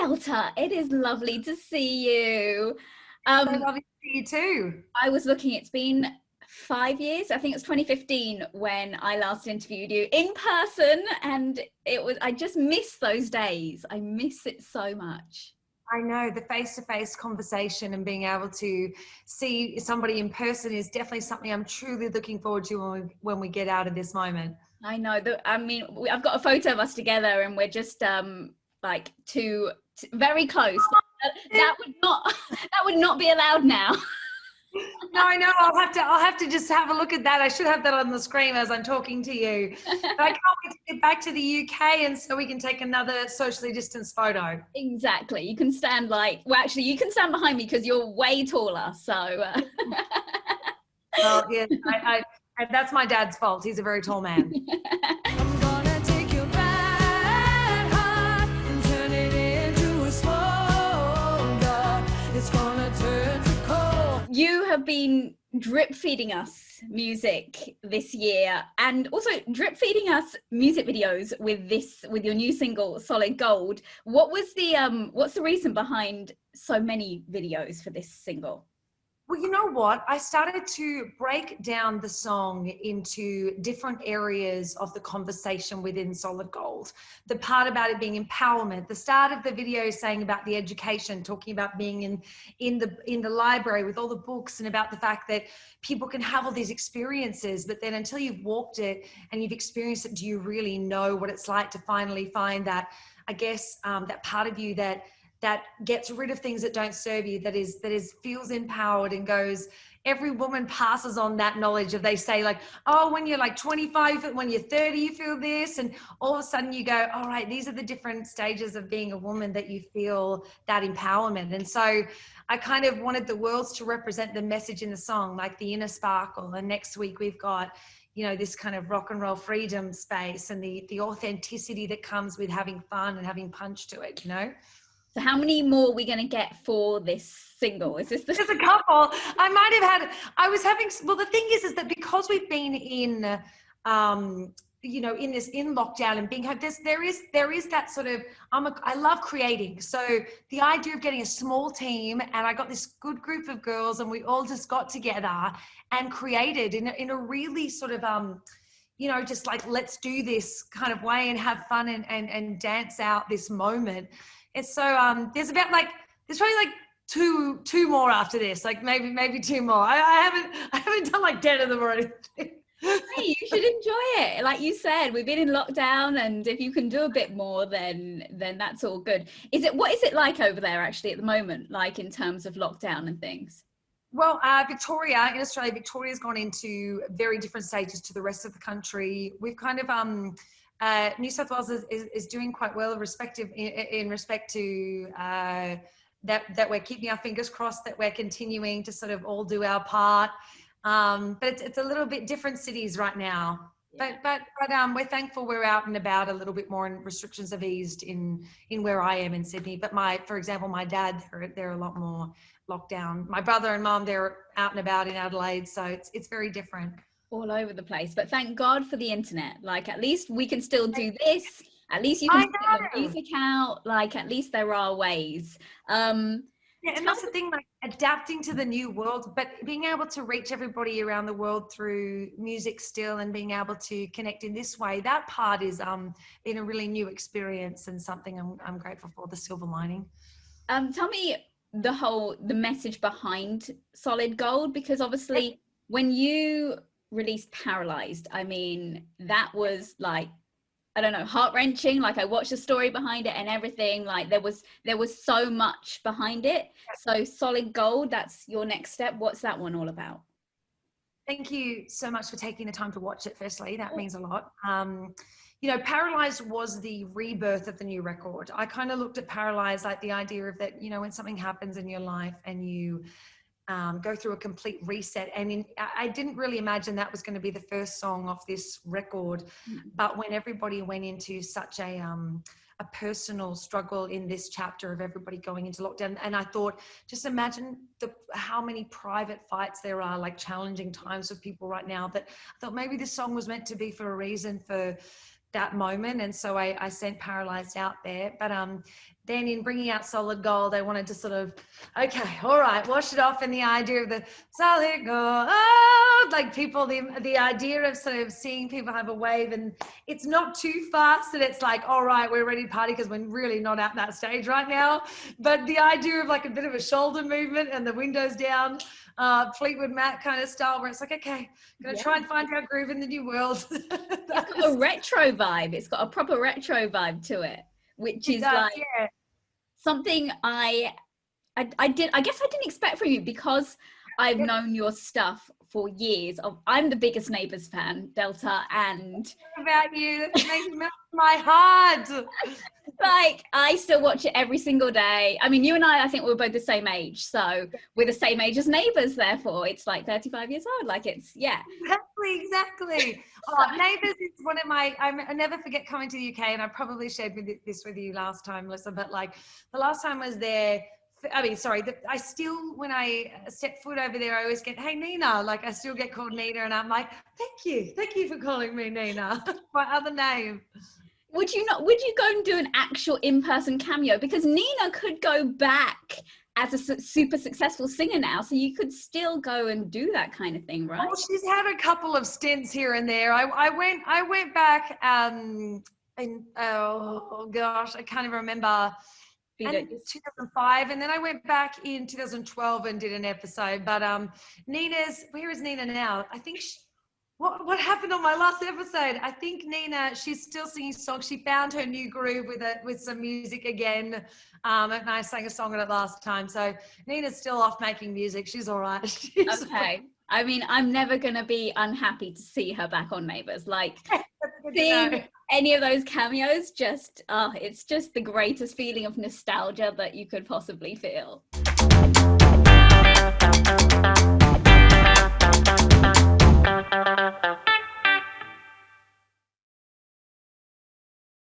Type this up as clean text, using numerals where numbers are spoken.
Delta. It is lovely to see you. So lovely to see you too. I was looking, it's been 5 years. I think it's 2015 when I last interviewed you in person, and I just miss those days. I miss it so much. I know the face-to-face conversation and being able to see somebody in person is definitely something I'm truly looking forward to when we get out of this moment. I know that. I mean, I've got a photo of us together, and we're just like two very close. That would not be allowed now. No, I know. I'll have to just have a look at that. I should have that on the screen as I'm talking to you. But I can't wait to get back to the UK and so we can take another socially distanced photo. Exactly. You can stand actually, you can stand behind me because you're way taller. So. Well, yeah, that's my dad's fault. He's a very tall man. You have been drip feeding us music this year, and also drip feeding us music videos with your new single Solid Gold. What's the reason behind so many videos for this single? Well, you know what? I started to break down the song into different areas of the conversation within Solid Gold. The part about it being empowerment, the start of the video saying about the education, talking about being in the library with all the books, and about the fact that people can have all these experiences, but then until you've walked it and you've experienced it, do you really know what it's like to finally find that, I guess, that part of you that gets rid of things that don't serve you, that is feels empowered and goes, every woman passes on that knowledge of, they say like, oh, when you're like 25, when you're 30, you feel this. And all of a sudden you go, all right, these are the different stages of being a woman that you feel that empowerment. And so I kind of wanted the worlds to represent the message in the song, like the inner sparkle. And next week we've got, you know, this kind of rock and roll freedom space and the authenticity that comes with having fun and having punch to it, you know? So how many more are we going to get for this single? Is this There's a couple. Well, the thing is that because we've been in, you know, in lockdown and being, there is that sort of, I love creating. So the idea of getting a small team, and I got this good group of girls and we all just got together and created in a really sort of, you know, just like, let's do this kind of way and have fun and dance out this moment. And so there's probably like two more after this, like maybe two more. I haven't done like 10 of them already. Hey, you should enjoy it. Like you said, we've been in lockdown, and if you can do a bit more, then that's all good. What is it like over there actually at the moment, like in terms of lockdown and things? Well, Victoria, in Australia, Victoria's gone into very different stages to the rest of the country. We've kind of New South Wales is doing quite well in respect to that we're keeping our fingers crossed that we're continuing to sort of all do our part. But it's a little bit different cities right now. Yeah. But we're thankful we're out and about a little bit more, and restrictions have eased in where I am in Sydney. But for example, my dad, they're a lot more locked down. My brother and mum, they're out and about in Adelaide, so it's very different. All over the place, but thank God for the internet. Like, at least we can still do this. At least you can get the music out. Like, at least there are ways. Yeah, and that's the thing, like adapting to the new world, but being able to reach everybody around the world through music still, and being able to connect in this way, that part is been a really new experience and something I'm grateful for, the silver lining. Tell me the message behind Solid Gold, because obviously when you released Paralyzed, I mean, that was like, I don't know, heart-wrenching. Like, I watched the story behind it and everything. Like, there was so much behind it. So Solid Gold, that's your next step. What's that one all about? Thank you so much for taking the time to watch it, firstly. That means a lot. You know, Paralyzed was the rebirth of the new record. I kind of looked at Paralyzed like the idea of that, you know, when something happens in your life and you go through a complete reset. And I didn't really imagine that was going to be the first song off this record. But when everybody went into such a personal struggle in this chapter of everybody going into lockdown, and I thought, just imagine how many private fights there are, like challenging times for people right now, that I thought maybe this song was meant to be for a reason, for that moment. And so I sent Paralyzed out there. But then in bringing out Solid Gold, I wanted to sort of, okay, all right, wash it off. And the idea of the solid gold, like people, the idea of sort of seeing people have a wave, and it's not too fast that it's like, all right, we're ready to party, because we're really not at that stage right now. But the idea of like a bit of a shoulder movement and the windows down, Fleetwood Mac kind of style, where it's like, okay, gonna try and find our groove in the new world. It's got a retro vibe. It's got a proper retro vibe to it, which is like something I guess I didn't expect from you, because I've known your stuff for years. I'm the biggest Neighbours fan, Delta, and about you, that makes me melt my heart. Like, I still watch it every single day. I mean, you and I think we're both the same age, so we're the same age as Neighbours, therefore it's like 35 years old. Like, it's exactly. Neighbours is one of my, I never forget coming to the UK, and I probably shared this with you last time, Melissa, but like the last time I was there, I still, when I step foot over there, I always get, hey Nina, like I still get called Nina, and I'm like, thank you for calling me Nina, my other name. Would you go and do an actual in-person cameo? Because Nina could go back as a super successful singer now, so you could still go and do that kind of thing, right? Well, she's had a couple of stints here and there. I went back oh gosh, I can't even remember. And 2005, and then I went back in 2012 and did an episode. But where is Nina now? I think what happened on my last episode? I think Nina, she's still singing songs. She found her new groove with some music again. And I sang a song at it last time. So Nina's still off making music. She's all right. Okay. I mean, I'm never going to be unhappy to see her back on Neighbours. Like, seeing any of those cameos, it's just the greatest feeling of nostalgia that you could possibly feel.